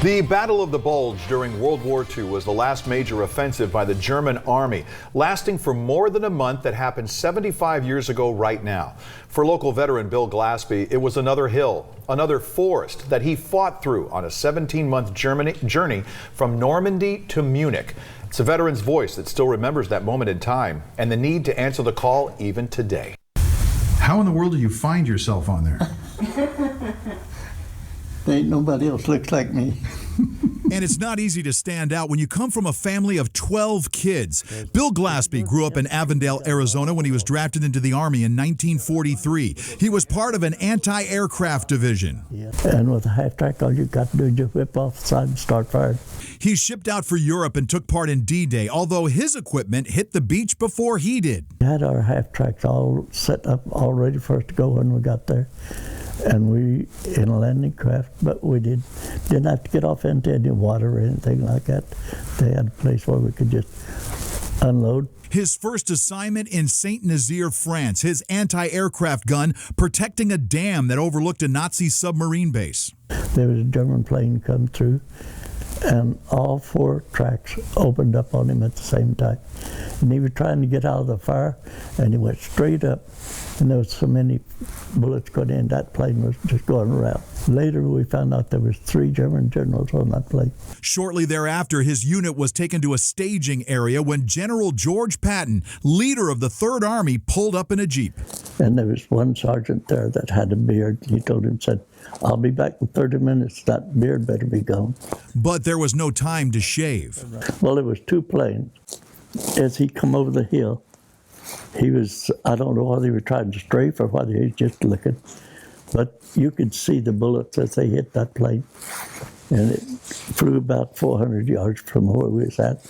The Battle of the Bulge during World War II was the last major offensive by the German army, lasting for more than a month. That happened 75 years ago right now. For local veteran Bill Glaspie, it was another hill, another forest that he fought through on a 17-month journey from Normandy to Munich. It's a veteran's voice that still remembers that moment in time and the need to answer the call even today. How in the world do you find yourself on there? There ain't nobody else looks like me. And it's not easy to stand out when you come from a family of 12 kids. Bill Glaspie grew up in Avondale, Arizona when he was drafted into the Army in 1943. He was part of an anti-aircraft division. And with a half-track, all you got to do is just whip off the side and start firing. He shipped out for Europe and took part in D-Day, although his equipment hit the beach before he did. We had our half-tracks all set up, all ready for us to go when we got there. And we in a landing craft, but we didn't have to get off into any water or anything like that. They had a place where we could just unload. His first assignment in Saint-Nazaire, France, his anti-aircraft gun protecting a dam that overlooked a Nazi submarine base. There was a German plane come through, and all 4 tracks opened up on him at the same time. And he was trying to get out of the fire, and he went straight up. And there was so many bullets going in, that plane was just going around. Later we found out there was 3 German generals on that plane. Shortly thereafter, his unit was taken to a staging area when General George Patton, leader of the 3rd Army, pulled up in a Jeep. And there was one sergeant there that had a beard. He told him, said, "I'll be back in 30 minutes. That beard better be gone." But there was no time to shave. Well, there was 2 planes. As he come over the hill, he was, I don't know whether he was trying to strafe or whether he was just looking, but you could see the bullets as they hit that plane, and it flew about 400 yards from where we was at,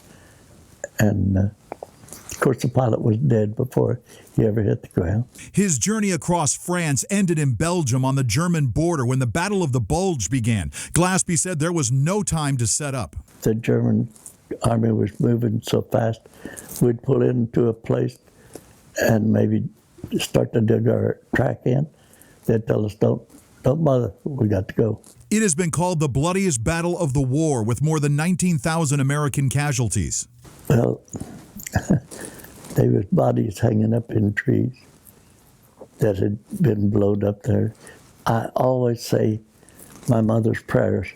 and of course the pilot was dead before he ever hit the ground. His journey across France ended in Belgium on the German border when the Battle of the Bulge began. Glaspie said there was no time to set up. The German army was moving so fast, we'd pull into a place and maybe start to dig our track in. They'd tell us, don't bother, we got to go. It has been called the bloodiest battle of the war, with more than 19,000 American casualties. Well, there was bodies hanging up in trees that had been blown up there. I always say my mother's prayers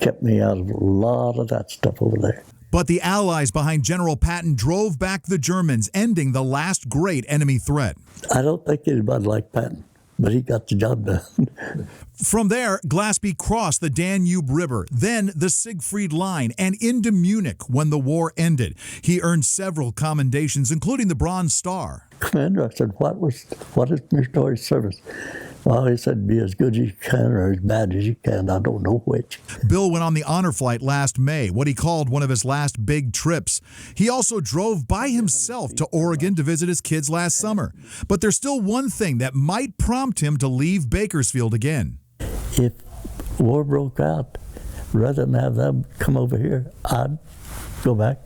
kept me out of a lot of that stuff over there. But the Allies behind General Patton drove back the Germans, ending the last great enemy threat. I don't think anybody liked Patton, but he got the job done. From there, Glaspie crossed the Danube River, then the Siegfried Line, and into Munich when the war ended. He earned several commendations, including the Bronze Star. Commander, I said, what is meritorious service? Well, he said, be as good as you can or as bad as you can. I don't know which. Bill went on the honor flight last May, what he called one of his last big trips. He also drove by himself to Oregon to visit his kids last summer. But there's still one thing that might prompt him to leave Bakersfield again. If war broke out, rather than have them come over here, I'd go back.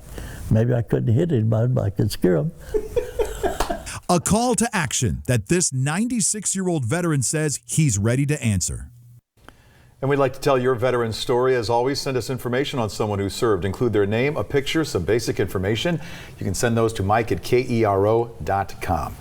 Maybe I couldn't hit anybody, but I could scare them. A call to action that this 96-year-old veteran says he's ready to answer. And we'd like to tell your veteran's story. As always, send us information on someone who served. Include their name, a picture, some basic information. You can send those to mike@kero.com.